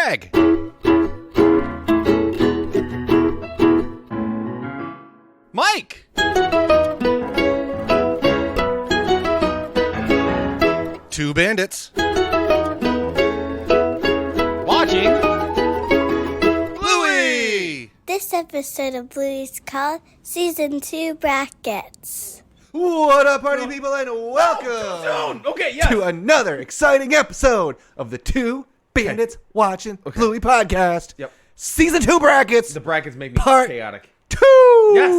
Greg. Mike. Two bandits. Watching Bluey. This episode of Bluey is called Season 2 Brackets. What up, party people, and welcome to another exciting episode of the Two Bandits Watching Bluey podcast. Yep. Season 2 Brackets. The brackets make me Part chaotic. 2. Yes.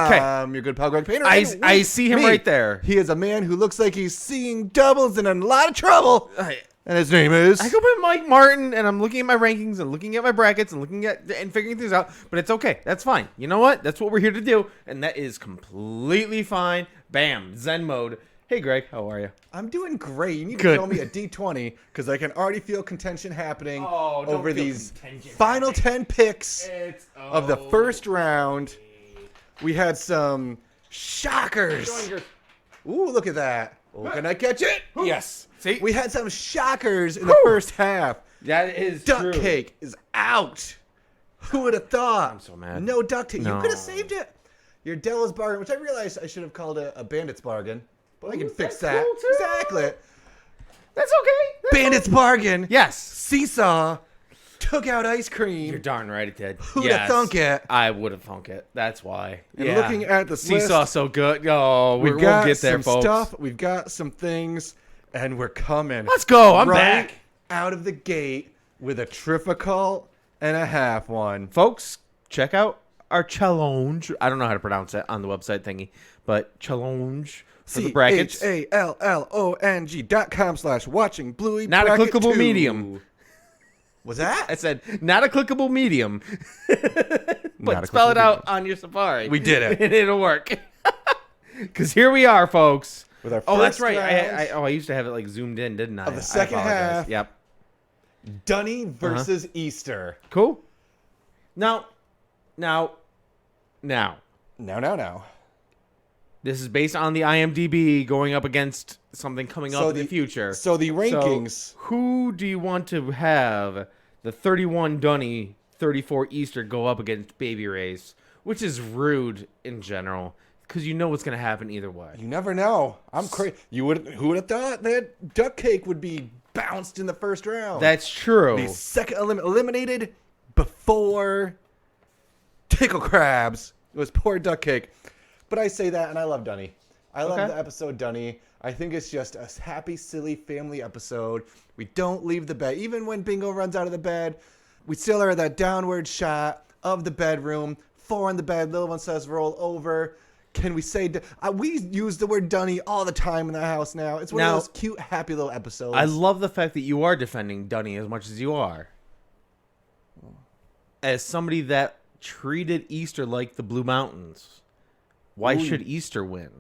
Okay. Your good pal, Greg Painter. I see him right there. He is a man who looks like he's seeing doubles and in a lot of trouble. And his name is... I go by Mike Martin, and I'm looking at my rankings and looking at my brackets and looking at and figuring things out. But it's okay. That's fine. You know what? That's what we're here to do, and that is completely fine. Bam. Zen mode. Hey, Greg. How are you? I'm doing great. You need Good. to throw me a D20 because I can already feel contention happening Oh, don't over feel these contention final happening. 10 picks of the first round. We had some shockers. Ooh, look at that. Oh, can I catch it? Yes. See? We had some shockers in the first half. That is Duck true. cake is out. Who would have thought? I'm so mad. No duck cake. No. You could have saved it. Your Della's bargain, which I realized I should have called a bandit's bargain, but I can fix that's that. cool, too. Exactly. That's okay. That's Bandit's bargain. Yes. Seesaw took out ice cream. You're darn right it did. Who'd have thunk it? I would have thunk it. That's why. And looking at the Seesaw list, so good. Oh, we've we'll got get there, some folks. stuff. We've got some things, and we're coming. Let's go. I'm right back. out of the gate with a trifficult and a half one. Folks, check out our challenge. I don't know how to pronounce it on the website thingy, but challenge for the brackets. CHALLONG.com/watching Bluey. Not a bracket clickable 2. medium. Was that? I said, not a clickable medium. Not But a spell clickable it out on your Safari. We did it. And it'll work. Because here we are, folks. With our Oh, that's first right. round I used to have it like zoomed in, didn't I? of the I second apologize. half. Yep. Dunny versus Easter. Cool. Now. Now. This is based on the IMDB going up against something coming up in the future. So the rankings. So who do you want to have the 31 Dunny, 34 Easter go up against Baby Race? Which is rude in general, because you know what's going to happen either way. You never know. I'm crazy. Who would have thought that duck cake would be bounced in the first round? That's true. The second eliminated before tickle crabs. It was poor duck cake. But I say that, and I love Dunny. I love the episode Dunny. I think it's just a happy, silly family episode. We don't leave the bed. Even when Bingo runs out of the bed, we still are that downward shot of the bedroom. 4 on the bed. Little one says, roll over. Can we say... we use the word Dunny all the time in the house now. It's one of those cute, happy little episodes. I love the fact that you are defending Dunny as much as you are. As somebody that treated Easter like the Blue Mountains, why should Easter win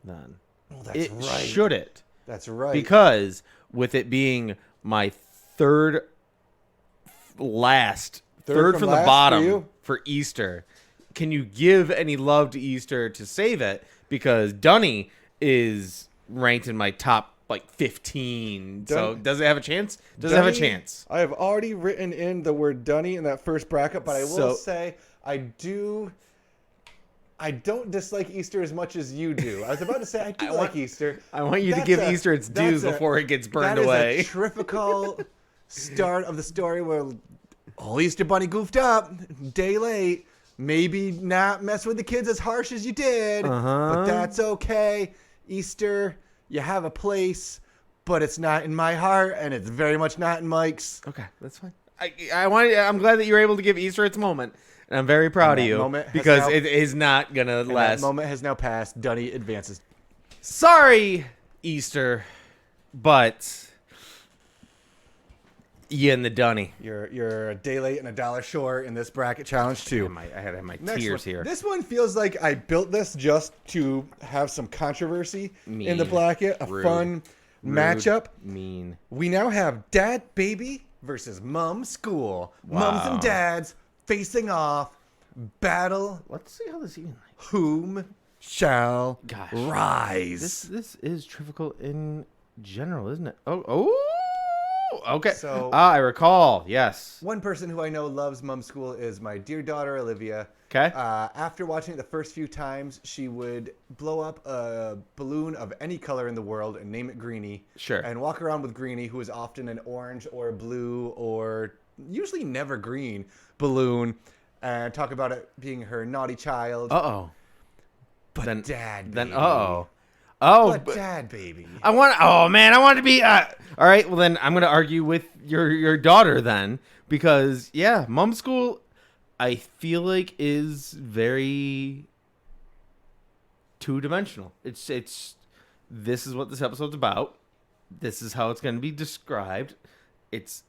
then? Oh, that's right. Should it? That's right. Because with it being my third from the last bottom for Easter, can you give any love to Easter to save it? Because Dunny is ranked in my top like 15. So does it have a chance? Does it have a chance? I have already written in the word Dunny in that first bracket, but I will say I don't dislike Easter as much as you do. I was about to say I do like Easter. I want you to give Easter its dues before it gets burned away. That is a terrifical start of the story where old Easter Bunny goofed up, day late. Maybe not mess with the kids as harsh as you did, but that's okay. Easter, you have a place, but it's not in my heart, and it's very much not in Mike's. Okay, that's fine. I'm glad that you were able to give Easter its moment. And I'm very proud of you because it is not going to last. That moment has now passed. Dunny advances. Sorry, Easter, but you and the Dunny. You're a day late and $1 short in this bracket challenge too. I had to have my Next tears one. here. This one feels like I built this just to have some controversy in the bracket. A fun matchup. Mean. We now have Dad Baby versus Mom School. Wow. Mums and dads facing off. Battle. Let's see how this even. Whom shall rise? This is difficult in general, isn't it? Oh, Okay. So- I recall. Yes. One person who I know loves Mum School is my dear daughter, Olivia. Okay. After watching it the first few times, she would blow up a balloon of any color in the world and name it Greenie. Sure. And walk around with Greenie, who is often an orange or blue or usually never green balloon, and talk about it being her naughty child. Uh-oh. But Then, dad, then, baby. oh. Oh, But dad, baby. I want. Oh man, I want to be. All right. Well, then I'm gonna argue with your daughter then, because yeah, Mum School, I feel like is very two-dimensional. It's this is what this episode's about. This is how it's gonna be described. It's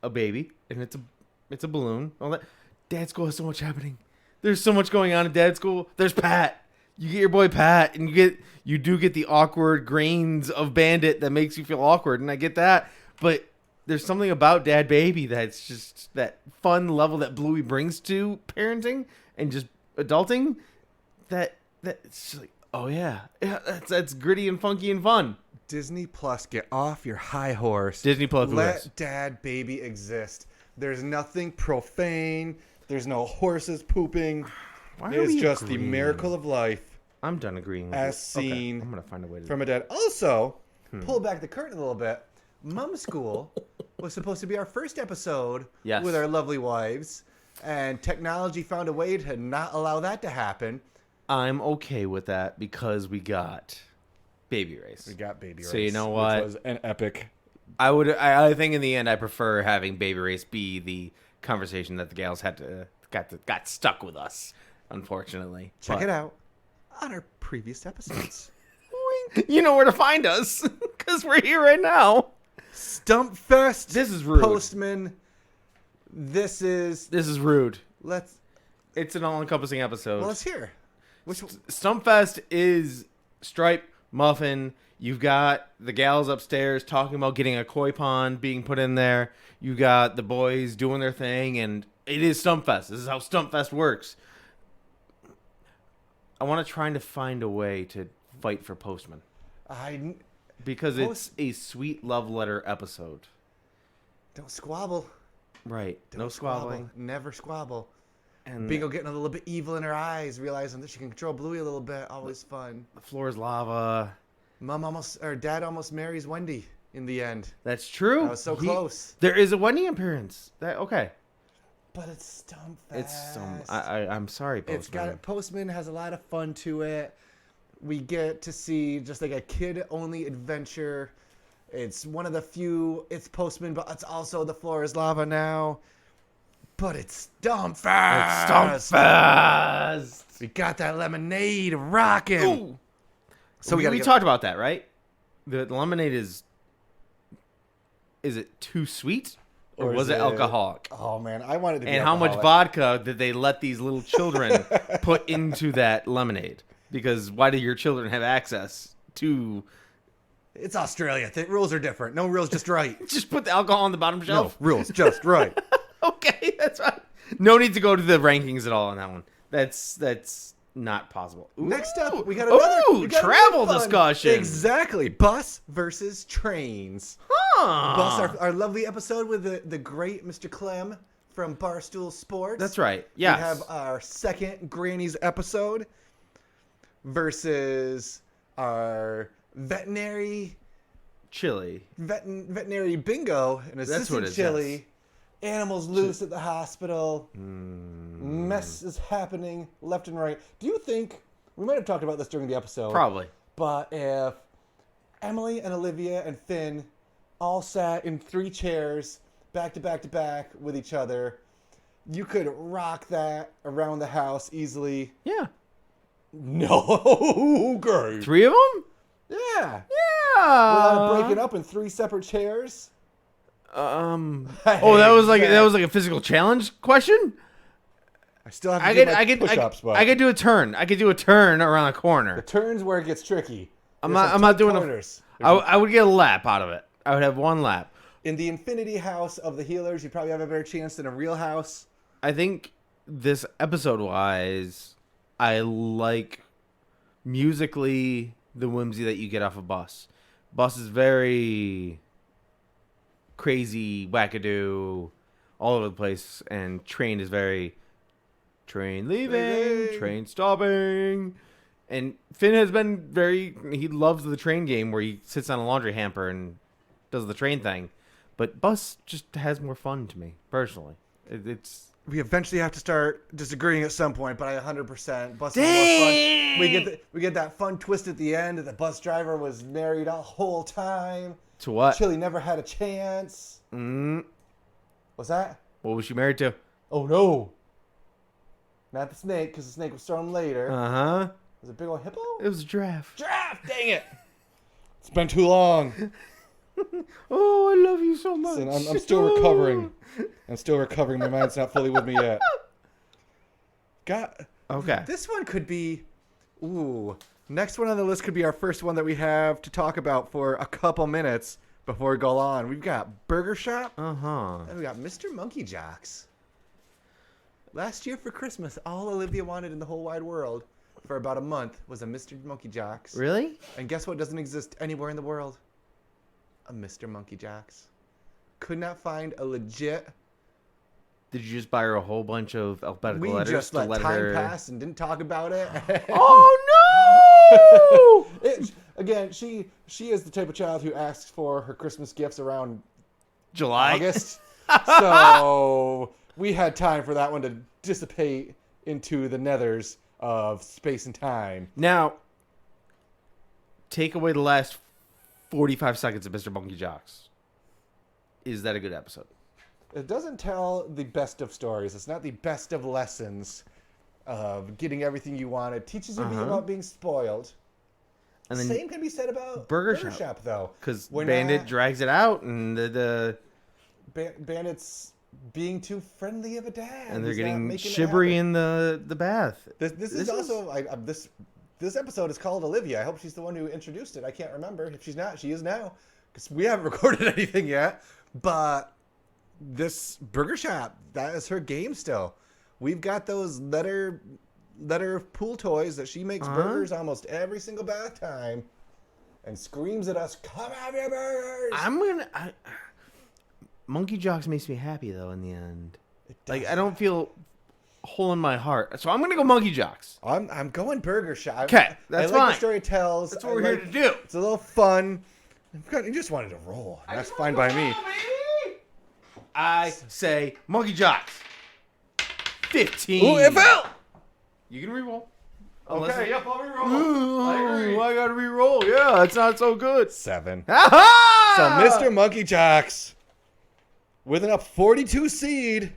a baby and it's a balloon. All that. Dad School has so much happening. There's so much going on in Dad School. There's Pat. You get your boy Pat, and you do get the awkward grains of Bandit that makes you feel awkward, and I get that. But there's something about Dad Baby that's just that fun level that Bluey brings to parenting and just adulting. That it's just like, oh yeah, that's gritty and funky and fun. Disney Plus, get off your high horse. Disney Plus, let Dad Baby exist. There's nothing profane. There's no horses pooping. Why It are is we just the agreeing? miracle of life I'm done agreeing with as you. seen Okay, I'm gonna find a way to from a dad. Also, pull back the curtain a little bit. Mum School was supposed to be our first episode Yes. with our lovely wives, and technology found a way to not allow that to happen. I'm okay with that because we got Baby Race. We got Baby Race. So you know what? Which was an epic. I think in the end I prefer having Baby Race be the conversation that the gals got stuck with us, unfortunately. Check it out on our previous episodes. You know where to find us because we're here right now. Stump Fest. This is rude. Postman. This is. This is rude. Let's. It's an all-encompassing episode. Well, let's hear. Which Stumpfest is Stripe, Muffin. You've got the gals upstairs talking about getting a koi pond being put in there. You got the boys doing their thing, and it is Stumpfest. This is how Stumpfest works. I want to try to find a way to fight for Postman because it's a sweet love letter episode. Don't squabble. Right. Don't No squabbling. Never squabble. And Bingo getting a little bit evil in her eyes, realizing that she can control Bluey a little bit. Always fun. the floor is lava. Dad almost marries Wendy in the end. That's true. That was so close. There is a Wendy appearance. Okay. But it's Stump It's Fest. I'm sorry, Postman. It's got Postman has a lot of fun to it. We get to see just like a kid-only adventure. It's one of the few. It's Postman, but it's also the floor is lava now. But it's Stump Fest. It's Stumpfest. We got that lemonade rocking. Ooh. So we talked about that, right? The lemonade is it too sweet or was is it it- alcoholic? Oh man, I wanted to. Be And how much alcoholic. vodka did they let these little children put into that lemonade? Because why do your children have access to It's Australia. Rules are different. No rules, just right. just put the alcohol on the bottom No shelf? rules, just right. Okay, that's fine. No need to go to the rankings at all on that one. That's not possible. Ooh. Next up, we got another. Ooh, we got travel another fun- discussion. Exactly. Bus versus trains. Huh. Bus, our lovely episode with the great Mr. Clem from Barstool Sports. That's right. Yes. We have our second Granny's episode versus our veterinary bingo and That's what assistant it is, chili. yes. Animals loose at the hospital. Mm. Mess is happening left and right. Do you think we might have talked about this during the episode? Probably. But if Emily and Olivia and Finn all sat in 3 chairs back to back to back with each other, you could rock that around the house easily. Yeah. No, great. 3 of them? Yeah. Yeah. Without breaking up in 3 separate chairs. Oh, that was like a physical challenge question. I still have to I do could my I could push-ups, but I could do a turn. I could do a turn around the corner. the turns where it gets tricky. I'm There's not some doing corners. I would get a lap out of it. I would have 1 lap. In the Infinity House of the Healers, you probably have a better chance than a real house. I think this episode wise, I like musically the whimsy that you get off a Bus. Bus is very crazy wackadoo all over the place, and train is very train leaving, train stopping. And Finn has been he loves the train game where he sits on a laundry hamper and does the train thing. But Bus just has more fun to me, personally. It's... We eventually have to start disagreeing at some point, but I 100% Bus is more fun. We get that fun twist at the end that the bus driver was married all whole time. To what? Chili never had a chance. What's that? What was she married to? Oh, no. Not the snake, because the snake was thrown later. Uh-huh. Was it a big old hippo? It was a giraffe. Giraffe! Dang it! It's been too long. Oh, I love you so much. Listen, I'm still recovering. My mind's not fully with me yet. Okay. This one could be... Ooh. Next one on the list could be our first one that we have to talk about for a couple minutes before we go on. We've got Burger Shop. Uh-huh. And we got Mr. Monkey Jocks. Last year for Christmas, all Olivia wanted in the whole wide world for about a month was a Mr. Monkey Jocks. Really? And guess what doesn't exist anywhere in the world? A Mr. Monkey Jocks. Could not find a legit... Did you just buy her a whole bunch of alphabetical letters? We just let time her... pass and didn't talk about it. Oh, no! Again, she is the type of child who asks for her Christmas gifts around July? August. So we had time for that one to dissipate into the nethers of space and time. Now, take away the last 45 seconds of Mr. Monkey Jocks. Is that a good episode? It doesn't tell the best of stories. It's not the best of lessons of getting everything you want. It teaches you about being spoiled. And then same can be said about Burger Shop though. Because Bandit drags it out, and the Bandit's being too friendly of a dad. And they're getting shibbery in the bath. This is also... This episode is called Olivia. I hope she's the one who introduced it. I can't remember. If she's not, she is now. Because we haven't recorded anything yet. But this Burger Shop, that is her game still. We've got those letter pool toys that she makes burgers almost every single bath time. And screams at us, "Come have your burgers!" Monkey Jocks makes me happy, though, in the end. Like, I don't feel... hole in my heart, so I'm gonna go Monkey Jocks. I'm going Burger Shop. Okay, that's fine. I like the story it tells. That's what we're here to do. It's a little fun. You just wanted to roll. That's fine by me. I say Monkey Jocks. 15. Ooh, it fell. You can re-roll. Okay, yep, I'll re-roll. Ooh, I gotta re-roll. Yeah, it's not so good. 7. Aha! So Mr. Monkey Jocks with an up 42 seed.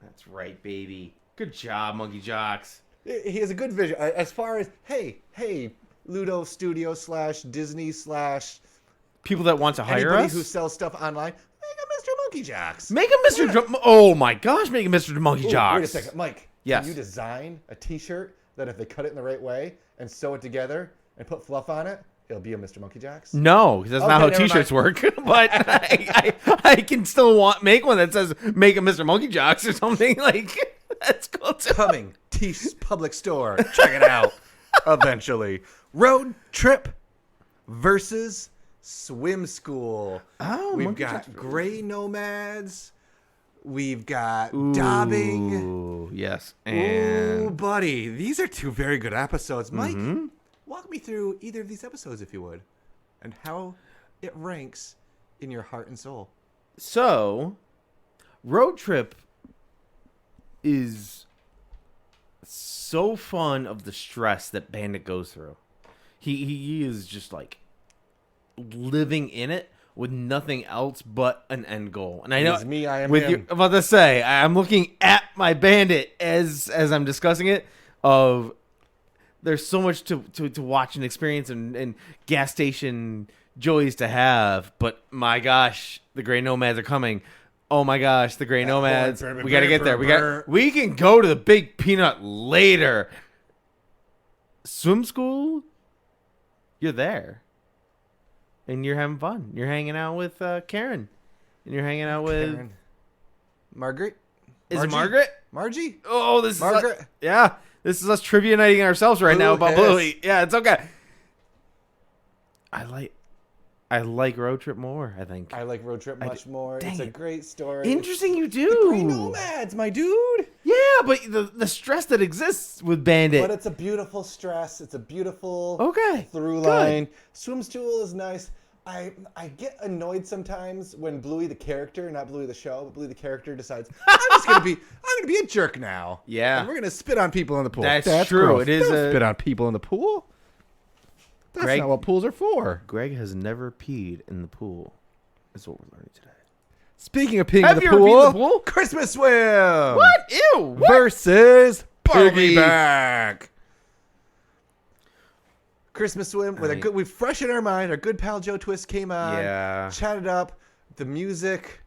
That's right, baby. Good job, Monkey Jocks. He has a good vision. As far as, hey, Ludo Studio / Disney / people that want to hire anybody us who sells stuff online, make a Mr. Monkey Jocks. Make a Mr. Oh my gosh, make a Mr. Monkey Jocks. Wait a second, Mike. Yes. Can you design a T-shirt that if they cut it in the right way and sew it together and put fluff on it, it'll be a Mr. Monkey Jocks? No, because that's not how T-shirts work. But I can still make one that says "Make a Mr. Monkey Jocks" or something like. That's cool too. Coming to public store. Check it out. Eventually. Road Trip versus Swim School. Oh, we've got Gray Nomads. We've got Dobbing. Ooh, yes. And ooh, buddy. These are 2 very good episodes. Mike, walk me through either of these episodes if you would. And how it ranks in your heart and soul. So, Road Trip is so fun of the stress that Bandit goes through. He is just like living in it with nothing else but an end goal. And I know me, I am him. I'm about to say, I'm looking at my Bandit as I'm discussing it. Of there's so much to watch and experience and gas station joys to have. But my gosh, the Gray Nomads are coming. Oh my gosh, the Gray Nomads. We got to get there. We can go to the Big Peanut later. Swim school? You're there. And you're having fun. You're hanging out with Karen. And you're hanging out with Karen. Margaret? Is it Margaret? Margie? Oh, this Margaret. Is this is us trivia nighting ourselves right now about Bluey. Yeah, it's okay. I like Road Trip more, I think. I like Road Trip much more. Dang It's a it. great story. Interesting you The Grey do. Nomads, my dude. Yeah, but the stress that exists with Bandit. But it's a beautiful stress. It's a beautiful Okay, through good. line. Swim Stool is nice. I get annoyed sometimes when Bluey the character, not Bluey the show, but Bluey the character decides I'm gonna be a jerk now. Yeah. And we're gonna spit on people in the pool. That's true. Gross. It is Don't spit on people in the pool. That's Greg- not what pools are for. Greg has never peed in the pool. That's what we're learning today. Speaking of peeing Have in you the ever peed in pool, the pool? Christmas swim. What? Ew. What? Versus Barbie. Piggyback. Christmas swim with a Right. good. We fresh in our mind. Our good pal Joe Twist came on. Yeah. Chatted up the music,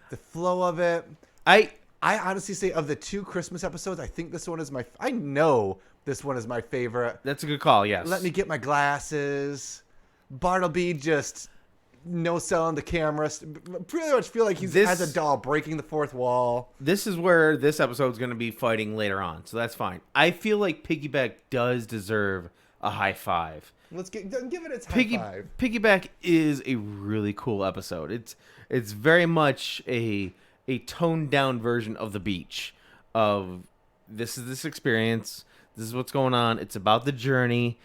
the flow of it. I honestly say of the 2 Christmas episodes, I think this one is my. I know this one is my favorite. That's a good call, yes. Let me get my glasses. Bartleby just no selling the camera. Pretty much feel like he's as a doll breaking the fourth wall. This is where this episode's going to be fighting later on, so that's fine. I feel like Piggyback does deserve a high five. Let's give it its high five. Piggyback is a really cool episode. It's very much a toned down version of The Beach. Of this experience. This is what's going on. It's about the journey,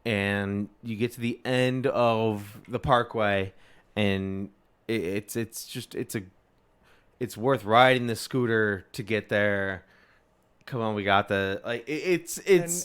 and you get to the end of the parkway, and it's worth riding the scooter to get there. Come on, we got it's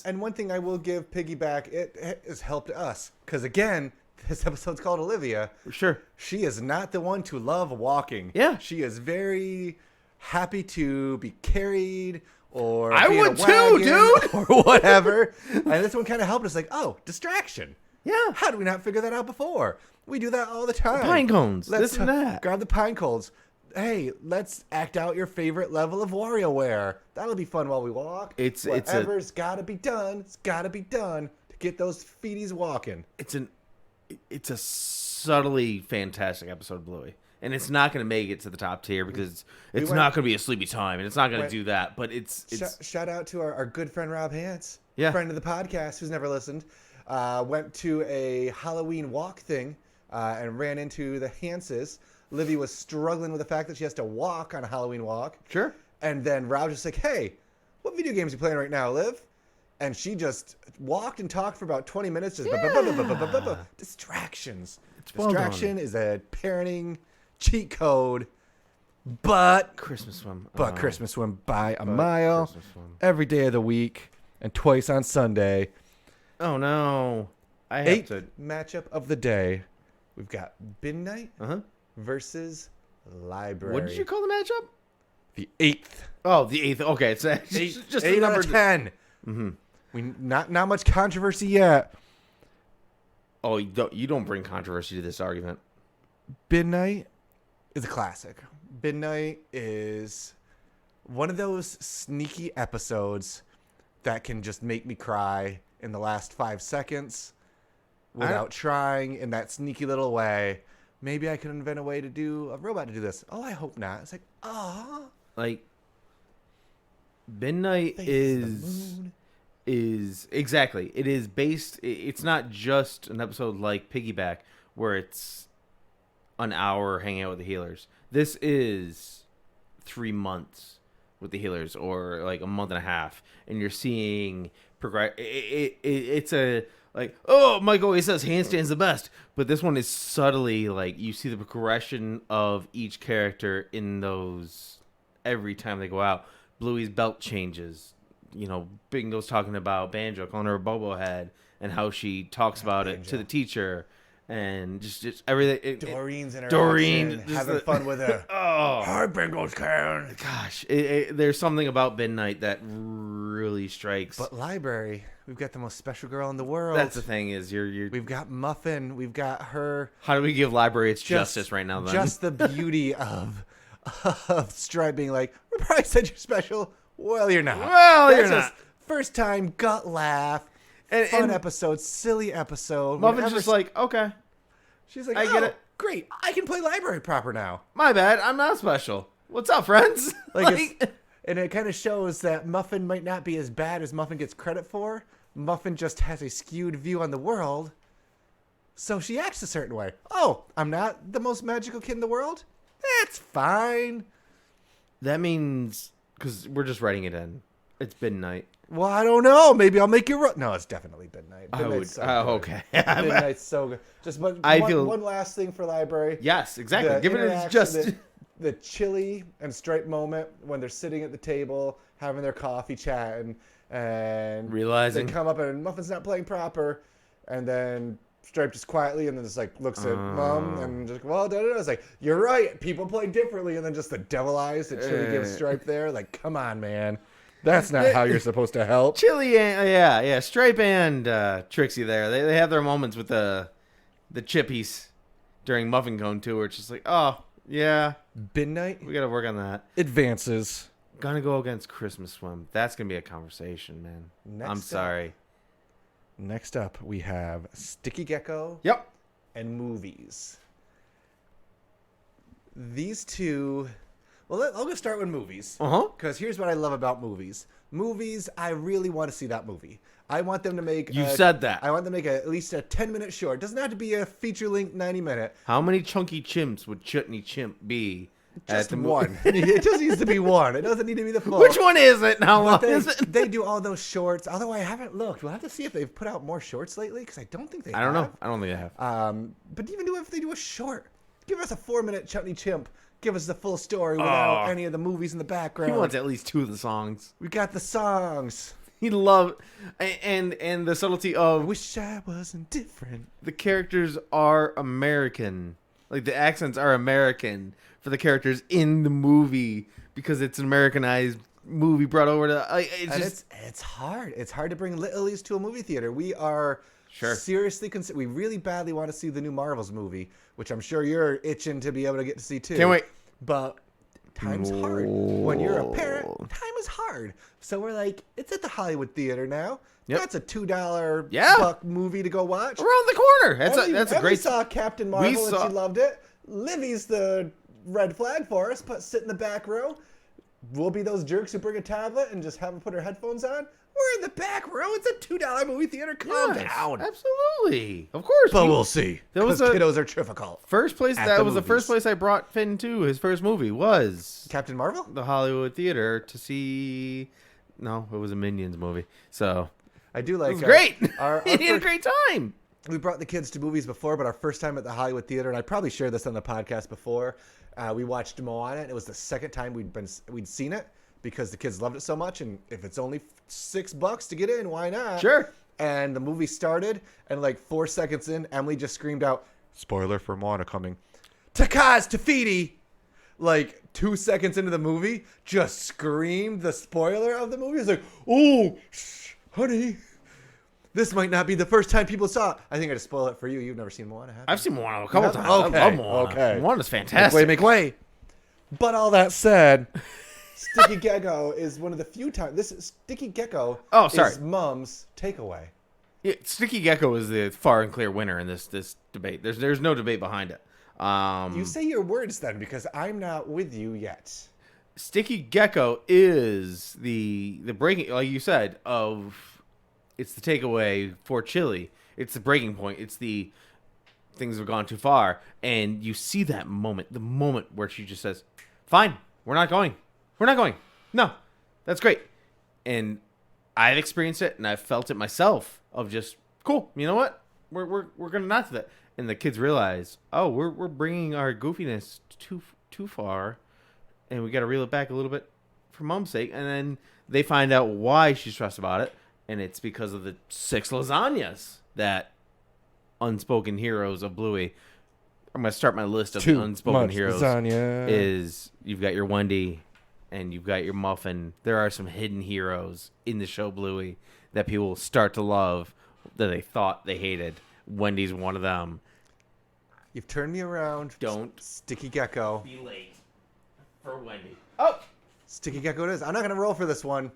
And one thing I will give Piggyback, it has helped us because again, this episode's called Olivia. sure. She is not the one to love walking. Yeah. She is very happy to be carried or I be in a would too, wagon dude. or whatever. And this one kind of helped us like, oh, distraction. Yeah. How did we not figure that out before? We do that all the time. Pine cones, this and that. Grab the pine cones. Hey, let's act out your favorite level of WarioWare. That'll be fun while we walk. Whatever's got to be done. It's got to be done to get those feeties walking. It's a subtly fantastic episode of Bluey. And it's not going to make it to the top tier because it's not going to be a sleepy time, and it's not going to do that. But it's shout out to our good friend Rob Hance, Yeah. friend of the podcast who's never listened. Went to a Halloween walk thing and ran into the Hances. Livy was struggling with the fact that she has to walk on a Halloween walk. Sure. And then Rob just like, hey, what video games are you playing right now, Liv? And she just walked and talked for about 20 minutes. Just distractions. well Distraction is a parenting cheat code. But Christmas Swim. Christmas Swim by a mile Christmas Swim. every day of the week and twice on Sunday. Oh, no. I have 8th to. matchup of the day. We've got Bin Night Uh-huh. versus Library. What did you call the matchup? The 8th. Oh, the 8th. Okay, it's just 8 the out number of 10. Mm-hmm. We not much controversy yet. Oh, you don't bring controversy to this argument. Bin Night is a classic. Bin Night is one of those sneaky episodes that can just make me cry in the last 5 seconds without trying in that sneaky little way. Maybe I could invent a way to do a robot to do this. Oh, I hope not. It's like, Like, Bin Night is exactly. It is based. It's not just an episode like Piggyback where it's an hour hanging out with the healers. This is 3 months with the healers, or like a month and a half, and you're seeing progress. It's a like, oh, Mike always says handstand's the best, but this one is subtly like you see the progression of each character in those every time they go out. Bluey's belt changes. You know, Bingo's talking about Banjo, calling her a bobo head, and how she talks about it to the teacher, and just everything. Doreen's in her Doreen having fun with her. Oh, Hi, Bingo's Karen. gosh, there's something about Midnight that really strikes. But Library, we've got the most special girl in the world. That's the thing is you're. We've got Muffin. We've got her. How do we give Library its justice right now? Then Just the beauty of Stripe being like, we probably said you're special. Well, you're not. Well, That's you're just not. First time gut laugh. Fun episode, silly episode. Muffin's Whenever just like, okay, she's like, I get it. Great, I can play Library proper now. my bad, I'm not special. What's up, friends? And it kind of shows that Muffin might not be as bad as Muffin gets credit for. Muffin just has a skewed view on the world. So she acts a certain way. Oh, I'm not the most magical kid in the world? That's fine. That means, because we're just writing it in, it's midnight. Well, I don't know. Maybe I'll make you No, it's definitely midnight. Midnight's Okay. Midnight's so good. Just one last thing for library. Yes, exactly. Give it just the Chili and Stripe moment when they're sitting at the table having their coffee, chatting, and realizing they come up and Muffin's not playing proper, and then Stripe just quietly and then just like looks at Mom and just well, it's like you're right. People play differently, and then just the devil eyes that Chili gives Stripe there. Like, come on, man. That's not how you're supposed to help. Chili and Stripe and Trixie there. They have their moments with the chippies during Muffin Cone tour. It's just like, oh yeah, midnight. We gotta work on that. Advances. Gonna go against Christmas Swim. That's gonna be a conversation, man. I'm sorry. Next up, we have Sticky Gecko. Yep. And movies. These two. Well, I'll go start with movies. Because here's what I love about movies. Movies, I really want to see that movie. I want them to make... You said that. I want them to make at least a 10-minute short. It doesn't have to be a feature-length 90-minute. How many chunky chimps would Chutney Chimp be? Just one. It just needs to be one. It doesn't need to be the full. Which one is it? How long is it? They do all those shorts. Although I haven't looked. We'll have to see if they've put out more shorts lately, because I don't think they have. I don't know. I don't think they have. But even if they do a short, give us a 4-minute Chutney Chimp. Give us the full story without any of the movies in the background. He wants at least 2 of the songs. We got the songs. He loved and the subtlety of wish I wasn't different. The characters are American. Like the accents are American for the characters in the movie because it's an Americanized movie brought over to it's hard. It's hard to bring Littlies to a movie theater. We are seriously we really badly want to see the new Marvels movie, which I'm sure you're itching to be able to get to see too. Can't wait. But time's hard. When you're a parent, time is hard. So we're like, it's at the Hollywood Theater now. Yep. That's a $2 buck movie to go watch. Around the corner. That's a great... We saw Captain Marvel and she loved it. Livy's the red flag for us, but sit in the back row. We'll be those jerks who bring a tablet and just have her put her headphones on. We're in the back row. It's a $2 movie theater. Calm down. Absolutely. Of course. But we'll see. Because kiddos are difficult. That was the first place I brought Finn to. His first movie was... Captain Marvel? The Hollywood Theater to see... No, it was a Minions movie. So... I do like... It was great. He had a great time. We brought the kids to movies before, but our first time at the Hollywood Theater, and I probably shared this on the podcast before, we watched Moana, and it was the second time we'd seen it because the kids loved it so much, and if it's only $6 to get in, why not? Sure. And the movie started, and like 4 seconds in, Emily just screamed out, "Spoiler for Moana coming. Takaz Tafiti!" Like 2 seconds into the movie, just screamed the spoiler of the movie. It's like, "Oh, honey, this might not be the first time people saw it." I think I just spoiled it for you. You've never seen Moana, have you? I've seen Moana a couple times. Okay. I love Moana. Okay. Moana's fantastic. Make way. But all that said, Sticky Gecko is one of the few times. Sticky Gecko is Mom's takeaway. Yeah, Sticky Gecko is the far and clear winner in this debate. There's no debate behind it. You say your words then, because I'm not with you yet. Sticky Gecko is the breaking, like you said, it's the takeaway for Chili. It's the breaking point. It's the things have gone too far. And you see that moment, the moment where she just says, "Fine, we're not going. We're not going. No, that's great." And I've experienced it and I've felt it myself of just, cool, you know what? We're going to not do that. And the kids realize, oh, we're bringing our goofiness too far. And we got to reel it back a little bit for Mom's sake. And then they find out why she's stressed about it. And it's because of the 6 lasagnas that unspoken heroes of Bluey. I'm going to start my list of unspoken heroes. Lasagna. Is you've got your Wendy and you've got your Muffin. There are some hidden heroes in the show Bluey that people will start to love that they thought they hated. Wendy's one of them. You've turned me around. Don't. Sticky Gecko. Be late for Wendy. Oh! Sticky Gecko it is. I'm not going to roll for this one.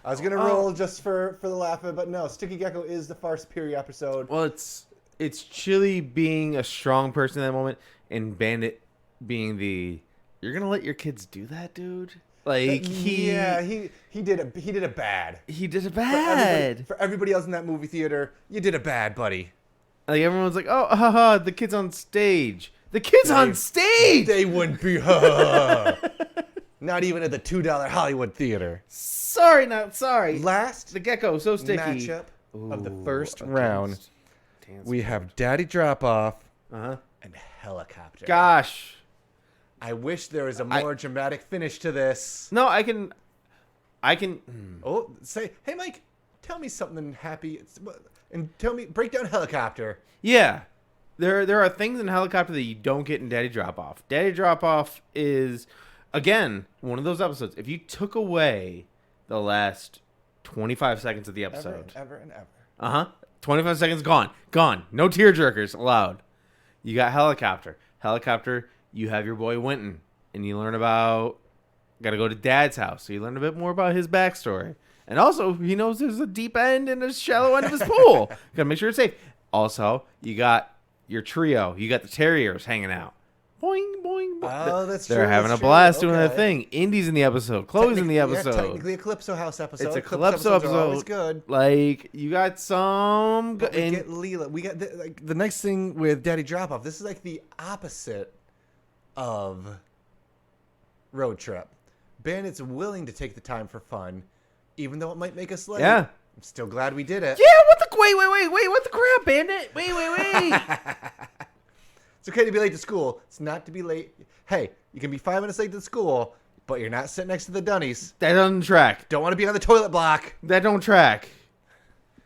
I was going to roll just for the laugh of it, but no. Sticky Gecko is the far superior episode. Well, it's Chili being a strong person in that moment and Bandit being you're going to let your kids do that, dude? Like, he did it bad. He did it bad. For everybody else in that movie theater, you did it bad, buddy. Like everyone's like, oh, haha, the kid's on stage. The kid's on stage. They wouldn't be. Not even at the $2 Hollywood Theater. Sorry, not sorry. Last The gecko so sticky. matchup of the first against round, we have Daddy Drop Off and Helicopter. Gosh. I wish there was a more dramatic finish to this. No, I can. Oh, say, hey, Mike, tell me something happy, and break down Helicopter. Yeah. There are things in Helicopter that you don't get in Daddy Drop Off. Daddy Drop Off is, again, one of those episodes. If you took away the last 25 seconds of the episode. Ever and ever. 25 seconds gone. Gone. No tearjerkers allowed. You got Helicopter. Helicopter, you have your boy Winton. And you learn about, got to go to Dad's house. So you learn a bit more about his backstory. And also, he knows there's a deep end and a shallow end of his pool. Got to make sure it's safe. Also, you got your trio. You got the Terriers hanging out. Boing, boing, boing. Oh, that's true. They're having a blast doing their thing. Indy's in the episode. Chloe's in the episode. Yeah, technically a Calypso House episode. It's a Calypso episode. Always good. Like, you got some... We get Leela. We got the next thing with Daddy Drop Off. This is like the opposite of Road Trip. Bandit's willing to take the time for fun, even though it might make us late. Yeah. I'm still glad we did it. Yeah, wait, what the crap, Bandit? Wait. It's okay to be late to school. It's not to be late. Hey, you can be 5 minutes late to school, but you're not sitting next to the Dunnies. That doesn't track. Don't want to be on the toilet block. That don't track.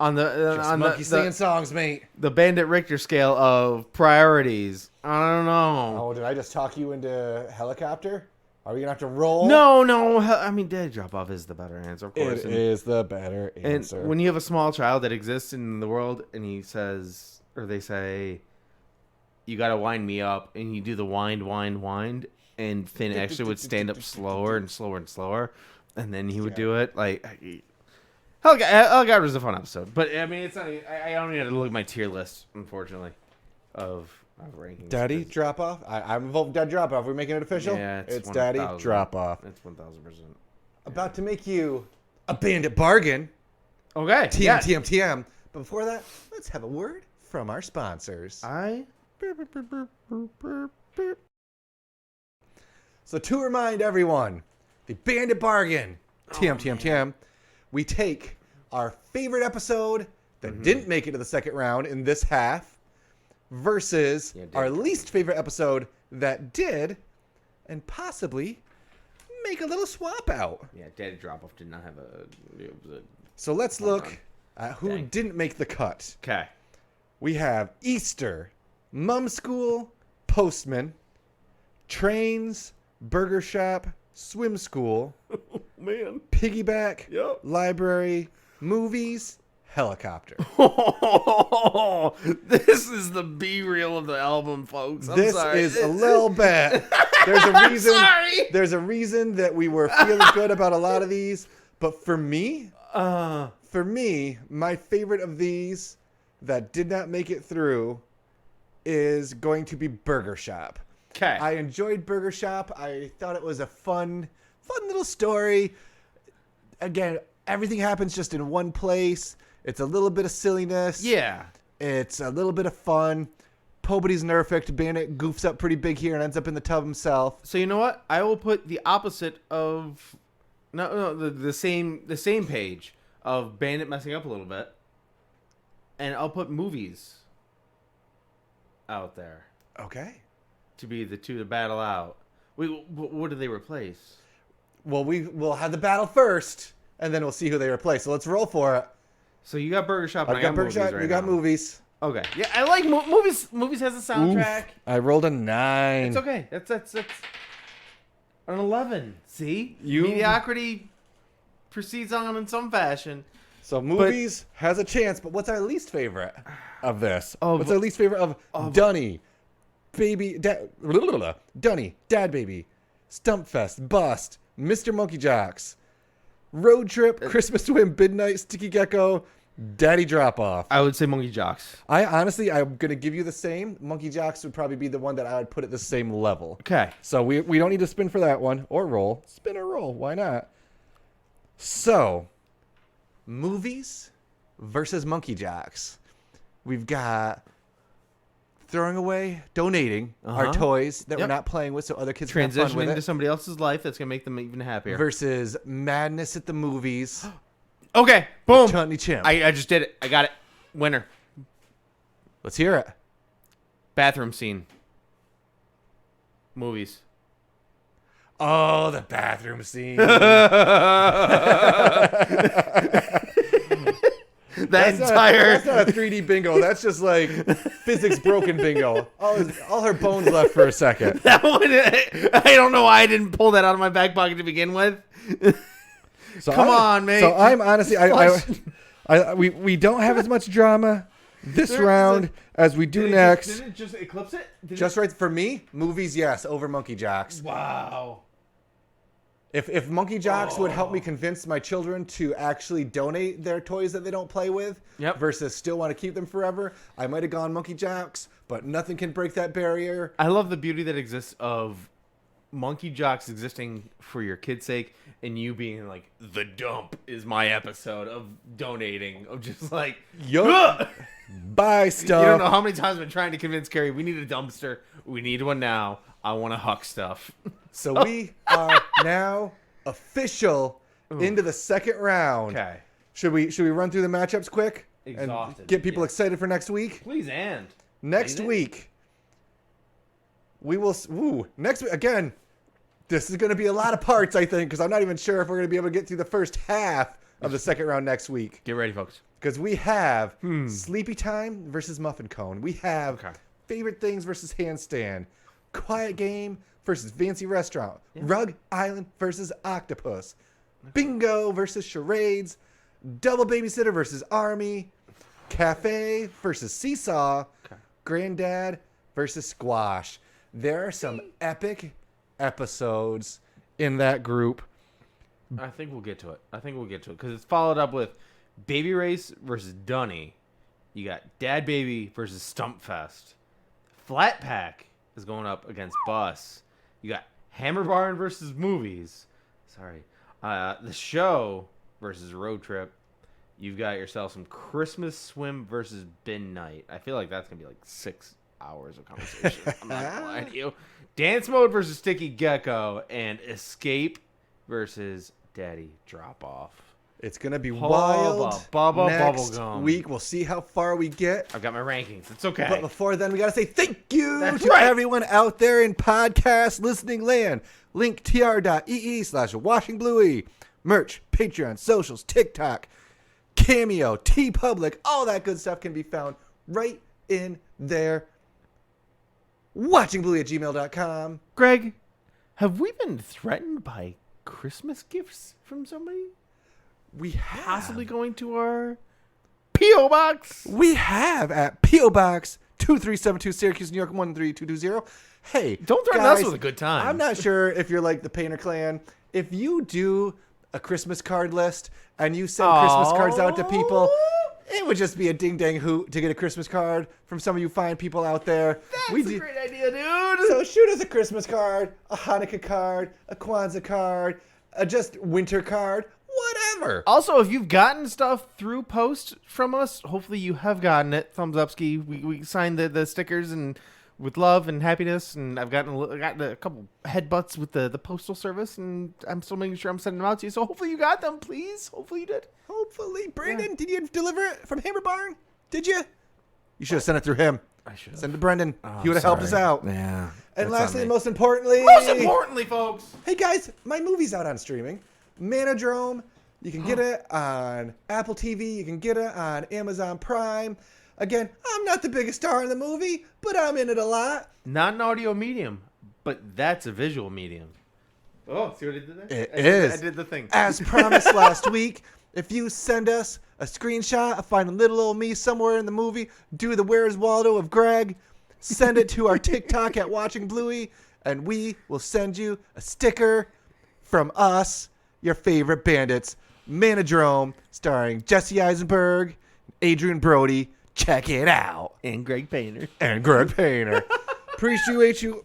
On the Just monkey singing songs, mate. The Bandit Richter scale of priorities. I don't know. Oh, did I just talk you into Helicopter? Are we gonna have to roll? No. I mean, Daddy Drop Off is the better answer, of course. It is the better answer. And when you have a small child that exists in the world, and he says, or they say, you gotta wind me up, and you do the wind, and Finn actually would stand up slower and slower, and then he would do it. Like, Helicopter is a fun episode, but I mean, it's not. I don't even have to look at my tier list, unfortunately, of rankings. Daddy Drop Off. I'm involved with Daddy Drop Off. We're making it official. Yeah, it's Daddy Drop Off. It's 1000%. About to make you a Bandit bargain. Okay. TM. But before that, let's have a word from our sponsors. So to remind everyone, the Bandit bargain. TM. We take our favorite episode that didn't make it to the second round in this half versus our least favorite episode that did, and possibly make a little swap out. Yeah, Daddy Drop Off did not have a... So let's look at who didn't make the cut. Okay. We have Easter, Mum School, Postman, Trains, Burger Shop, Swim School, Man. Piggyback, Yep. Library, Movies, Helicopter. This is the B-reel of the album, folks. I'm This sorry. is a little bit. There's a reason. sorry. There's a reason that we were feeling good about a lot of these, but for me, my favorite of these that did not make it through is going to be Burger Shop. Okay. I enjoyed Burger Shop. I thought it was a fun little story. Again, everything happens just in one place. It's a little bit of silliness. Yeah. It's a little bit of fun. Pobody's nerfed. Bandit goofs up pretty big here and ends up in the tub himself. So you know what? I will put the opposite of the same page of Bandit messing up a little bit, and I'll put Movies out there Okay. to be the two to battle out. What do they replace? Well, we'll have the battle first, and then we'll see who they replace. So let's roll for it. So you got Burger Shop, and I've I got got Burger Movies Shop. right You got now. Movies. Okay. Yeah, I like movies. Movies has a soundtrack. Oof. I rolled a 9. It's okay. That's an 11. See, mediocrity proceeds on in some fashion. So Movies has a chance, but what's our least favorite of this? Of- What's our least favorite of Dunny, Dunny, Dad Baby, Stumpfest, Bust, Mr. Monkey Jocks, Road Trip, Christmas Swim, Midnight, Sticky Gecko, Daddy Drop Off? I would say Monkey Jocks. I'm going to give you the same. Monkey Jocks would probably be the one that I would put at the same level. Okay. So we don't need to spin for that one or roll. Spin or roll. Why not? So, Movies versus Monkey Jocks. We've got throwing away, donating our toys that we're not playing with so other kids can have fun with Transitioning it. to somebody else's life that's going to make them even happier. Versus madness at the movies. Okay, boom. Chutney Chimp. I just did it. I got it. Winner. Let's hear it. Bathroom scene. Movies. Oh, the bathroom scene. That's not a 3D bingo. That's just like physics broken bingo. All her bones left for a second. That one, I don't know why I didn't pull that out of my back pocket to begin with. So Come on, mate. So I'm honestly, we don't have as much drama this round as we do next. Did it just eclipse it? Just right for me, movies, yes, over Monkey Jocks. Wow. If Monkey Jocks would help me convince my children to actually donate their toys that they don't play with versus still want to keep them forever, I might have gone Monkey Jocks, but nothing can break that barrier. I love the beauty that exists of Monkey Jocks existing for your kid's sake and you being like, the dump is my episode of donating, of just like, buy stuff. You don't know how many times I've been trying to convince Carrie, we need a dumpster. We need one now. I want to huck stuff. So we are now official into the second round. Okay. Should we run through the matchups quick? Exhausted. And get people excited for next week? Please and. Next week, we will... next week, again, this is going to be a lot of parts, I think, because I'm not even sure if we're going to be able to get through the first half of the second round next week. Get ready, folks. Because we have Sleepy Time versus Muffin Cone. We have Favorite Things versus Handstand. Quiet Game versus Fancy Restaurant. Rug Island versus Octopus. Bingo versus Charades. Double Babysitter versus Army. Cafe versus Seesaw. Granddad versus Squash. There are some epic episodes in that group. I think we'll get to it. Because it's followed up with Baby Race versus Dunny. You got Dad Baby versus Stump Fest. Flat Pack is going up against Bus. You got Hammer Barn versus Movies. The Show versus Road Trip. You've got yourself some Christmas Swim versus Bin Night. I feel like that's going to be like 6 hours of conversation. I'm not going to lie to you. Dance Mode versus Sticky Gecko. And Escape versus Daddy Drop Off. It's going to be wild. Next Bubblegum. week, we'll see how far we get. I've got my rankings. It's okay. But before then, we got to say thank you That's to right. everyone out there in podcast listening land. Link tr.ee/WashingBluey. Merch, Patreon, socials, TikTok, Cameo, TeePublic. All that good stuff can be found right in there. WatchingBluey@gmail.com. Greg, have we been threatened by Christmas gifts from somebody? We have. Possibly going to our P.O. Box? We have at P.O. Box 2372 Syracuse, New York 13220. Hey, Don't threaten guys, us with a good time. I'm not sure if you're like the Painter Clan. If you do a Christmas card list and you send Christmas cards out to people, it would just be a ding-dang hoot to get a Christmas card from some of you fine people out there. That's a great idea, dude. So shoot us a Christmas card, a Hanukkah card, a Kwanzaa card, a just winter card, whatever. Also, if you've gotten stuff through post from us, hopefully you have gotten it. Thumbs up, ski. We signed the stickers and with love and happiness, and I've gotten a couple headbutts with the postal service, and I'm still making sure I'm sending them out to you. So hopefully you got them, please. Hopefully you did. Hopefully. Brandon, did you deliver it from Hammer Barn? Did you? You should have sent it through him. I should have. Send it to Brendan. He would have helped us out. Yeah. And lastly, and most importantly, folks. hey guys, my movie's out on streaming. Manodrome. You can get it on Apple TV. You can get it on Amazon Prime. Again, I'm not the biggest star in the movie, but I'm in it a lot. Not an audio medium, but that's a visual medium. Oh, see what I did there? It is. I did the thing. As promised last week, if you send us a screenshot of finding little old me somewhere in the movie, do the Where's Waldo of Greg, send it to our TikTok at Watching Bluey, and we will send you a sticker from us, your favorite bandits. Manodrome, starring Jesse Eisenberg, Adrian Brody. Check it out. And Greg Painter. Appreciate you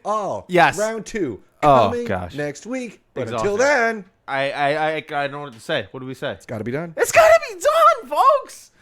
all. Yes. Round 2 Oh, coming gosh. next week. But Exhausted. until then, I don't know what to say. What do we say? it's got to be done. It's gotta be done, folks.